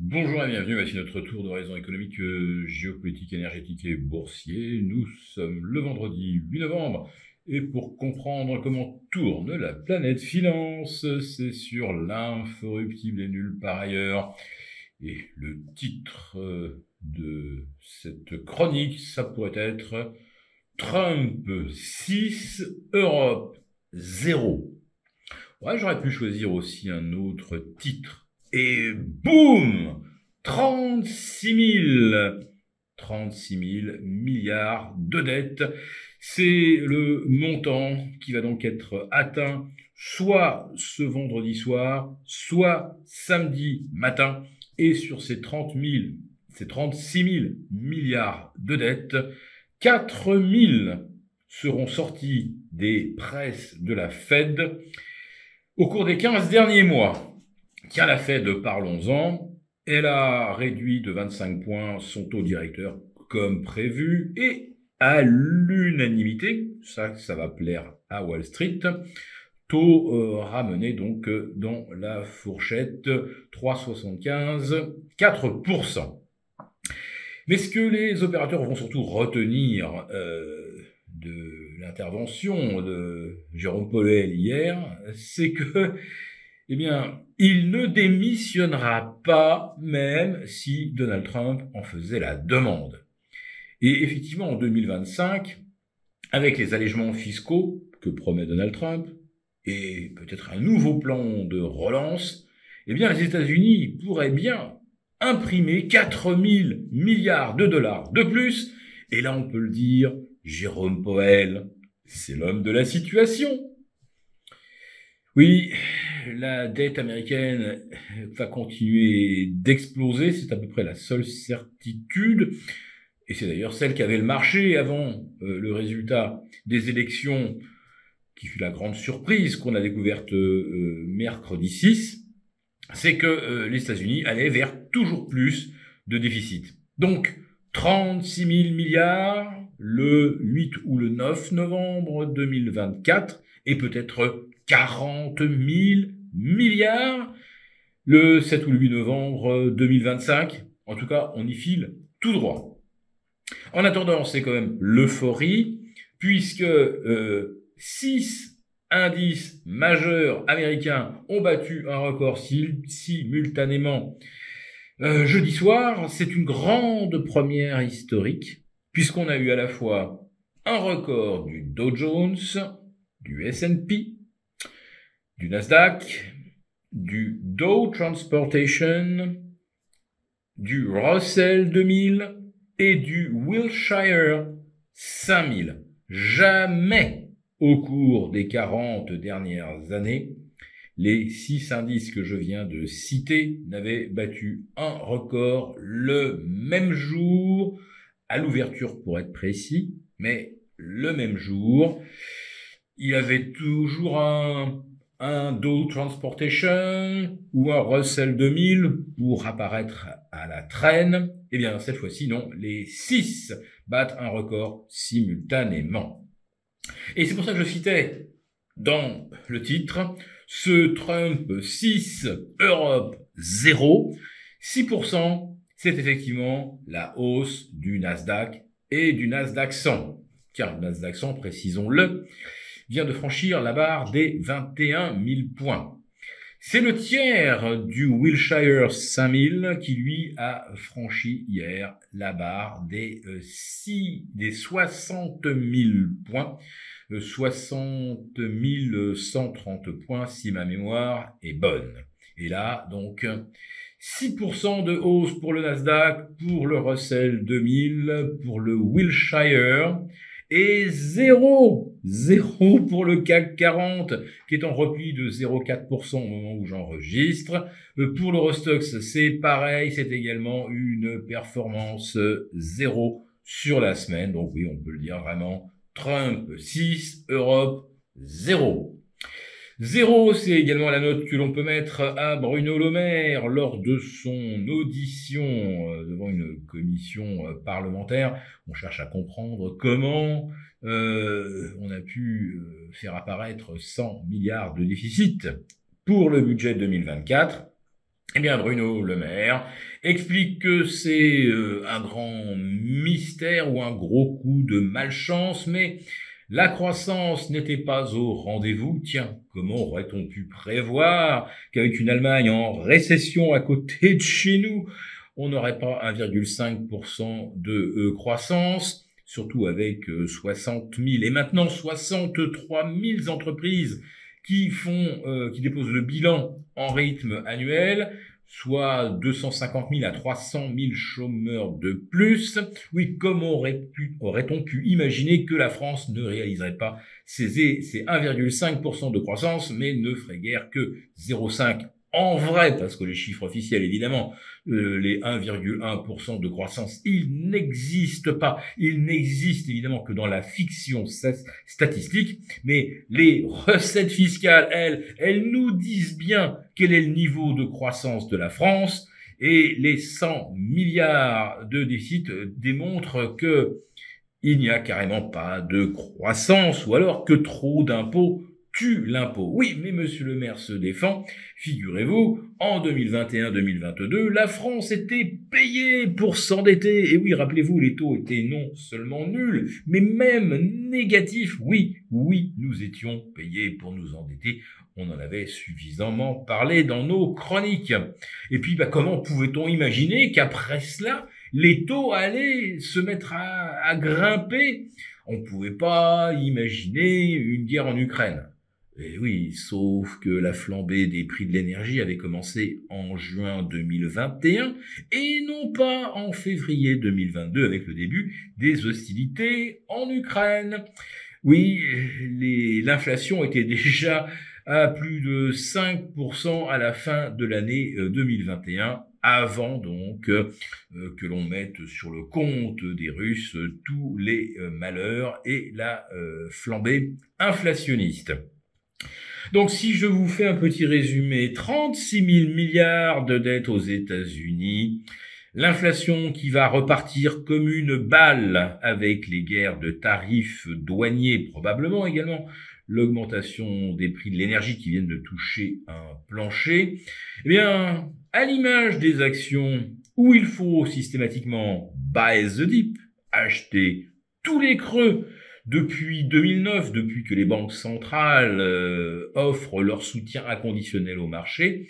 Bonjour et bienvenue, voici notre tour d'horizon économique, géopolitique, énergétique et boursier. Nous sommes le vendredi 8 novembre et pour comprendre comment tourne la planète finance, c'est sur l'inforruptible et nulle part ailleurs. Et le titre de cette chronique, ça pourrait être Trump 6, Europe 0. Ouais, j'aurais pu choisir aussi un autre titre. Et boum 36 000 milliards de dettes. C'est le montant qui va donc être atteint soit ce vendredi soir, soit samedi matin. Et sur ces 36 000 milliards de dettes, 4 000 seront sortis des presses de la Fed au cours des 15 derniers mois. Tiens, la Fed, parlons-en, elle a réduit de 25 points son taux directeur comme prévu et à l'unanimité, ça va plaire à Wall Street, taux ramené donc dans la fourchette 3,75, 4%. Mais ce que les opérateurs vont surtout retenir de l'intervention de Jérôme Powell hier, c'est que, eh bien, il ne démissionnera pas, même si Donald Trump en faisait la demande. Et effectivement, en 2025, avec les allègements fiscaux que promet Donald Trump, et peut-être un nouveau plan de relance, eh bien, les États-Unis pourraient bien imprimer 4 000 milliards de dollars de plus. Et là, on peut le dire, Jérôme Powell, c'est l'homme de la situation. Oui, la dette américaine va continuer d'exploser, c'est à peu près la seule certitude. Et c'est d'ailleurs celle qu'avait le marché avant le résultat des élections, qui fut la grande surprise qu'on a découverte mercredi 6, c'est que les États-Unis allaient vers toujours plus de déficit. Donc, 36 000 milliards le 8 ou le 9 novembre 2024 et peut-être 40 000 milliards le 7 ou le 8 novembre 2025. En tout cas, on y file tout droit. En attendant, c'est quand même l'euphorie, puisque 6 indices majeurs américains ont battu un record simultanément jeudi soir. C'est une grande première historique, puisqu'on a eu à la fois un record du Dow Jones, du S&P, du Nasdaq, du Dow Transportation, du Russell 2000 et du Wilshire 5000. Jamais au cours des 40 dernières années, les 6 indices que je viens de citer n'avaient battu un record le même jour, à l'ouverture pour être précis, mais le même jour. Il avait toujours un Dow Transportation ou un Russell 2000 pour apparaître à la traîne. Eh bien, cette fois-ci, non, les 6 battent un record simultanément. Et c'est pour ça que je citais dans le titre ce Trump 6, Europe 0. 6%, c'est effectivement la hausse du Nasdaq et du Nasdaq 100. Car le Nasdaq 100, précisons-le, vient de franchir la barre des 21 000 points. C'est le tiers du Wilshire 5000 qui, lui, a franchi hier la barre des 60 000 points, 60 130 points si ma mémoire est bonne. Et là, donc, 6% de hausse pour le Nasdaq, pour le Russell 2000, pour le Wilshire, et 0 pour le CAC 40, qui est en repli de 0,4% au moment où j'enregistre. Pour l'Eurostoxx, c'est pareil, c'est également une performance 0 sur la semaine. Donc oui, on peut le dire vraiment, Trump 6, Europe 0. 0, c'est également la note que l'on peut mettre à Bruno Le Maire lors de son audition devant une commission parlementaire. On cherche à comprendre comment on a pu faire apparaître 100 milliards de déficit pour le budget 2024. Eh bien, Bruno Le Maire explique que c'est un grand mystère ou un gros coup de malchance, mais la croissance n'était pas au rendez-vous. Tiens, comment aurait-on pu prévoir qu'avec une Allemagne en récession à côté de chez nous, on n'aurait pas 1,5% de croissance, surtout avec 60 000 et maintenant 63 000 entreprises qui déposent le bilan en rythme annuel, soit 250 000 à 300 000 chômeurs de plus. Oui, comment aurait-on pu imaginer que la France ne réaliserait pas ces 1,5% de croissance, mais ne ferait guère que 0,5% en vrai, parce que les chiffres officiels, évidemment, les 1,1% de croissance, ils n'existent pas. Ils n'existent évidemment que dans la fiction statistique, mais les recettes fiscales, elles nous disent bien quel est le niveau de croissance de la France, et les 100 milliards de déficit démontrent que il n'y a carrément pas de croissance, ou alors que trop d'impôts tue l'impôt. Oui, mais Monsieur le Maire se défend. Figurez-vous, en 2021-2022, la France était payée pour s'endetter. Et oui, rappelez-vous, les taux étaient non seulement nuls, mais même négatifs. Oui, nous étions payés pour nous endetter. On en avait suffisamment parlé dans nos chroniques. Et puis, comment pouvait-on imaginer qu'après cela, les taux allaient se mettre à grimper? On ne pouvait pas imaginer une guerre en Ukraine. Et oui, sauf que la flambée des prix de l'énergie avait commencé en juin 2021 et non pas en février 2022 avec le début des hostilités en Ukraine. Oui, l'inflation était déjà à plus de 5% à la fin de l'année 2021, avant donc que l'on mette sur le compte des Russes tous les malheurs et la flambée inflationniste. Donc si je vous fais un petit résumé, 36 000 milliards de dettes aux États-Unis, l'inflation qui va repartir comme une balle avec les guerres de tarifs douaniers, probablement également l'augmentation des prix de l'énergie qui viennent de toucher un plancher, eh bien, à l'image des actions où il faut systématiquement buy the dip, acheter tous les creux, depuis 2009, depuis que les banques centrales offrent leur soutien inconditionnel au marché,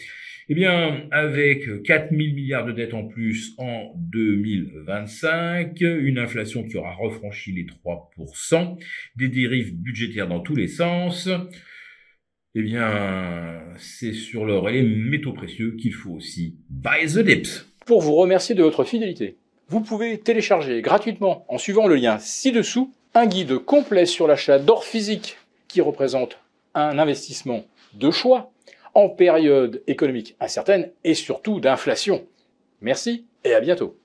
eh bien, avec 4 000 milliards de dettes en plus en 2025, une inflation qui aura refranchi les 3%, des dérives budgétaires dans tous les sens, eh bien, c'est sur l'or et les métaux précieux qu'il faut aussi buy the dips. Pour vous remercier de votre fidélité, vous pouvez télécharger gratuitement, en suivant le lien ci-dessous, un guide complet sur l'achat d'or physique qui représente un investissement de choix en période économique incertaine et surtout d'inflation. Merci et à bientôt.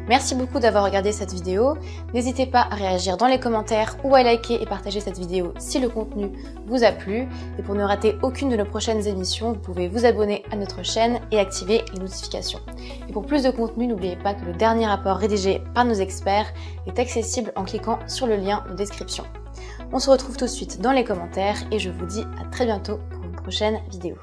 Merci beaucoup d'avoir regardé cette vidéo. N'hésitez pas à réagir dans les commentaires ou à liker et partager cette vidéo si le contenu vous a plu. Et pour ne rater aucune de nos prochaines émissions, vous pouvez vous abonner à notre chaîne et activer les notifications. Et pour plus de contenu, n'oubliez pas que le dernier rapport rédigé par nos experts est accessible en cliquant sur le lien de description. On se retrouve tout de suite dans les commentaires et je vous dis à très bientôt pour une prochaine vidéo.